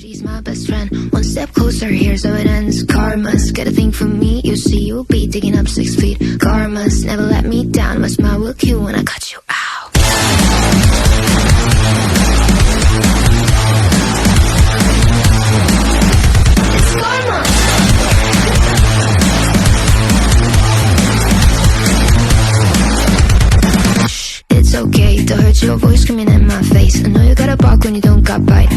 she's my best friend. One step closer, here's how it ends. Karma's got a thing for me, you see, you'll be digging up 6 feet. Karma's never let me down, my smile will kill when I cut you out. It's karma. Shh, it's okay to hurt your voice screaming in my face. I know you gotta bark when you don't got bite.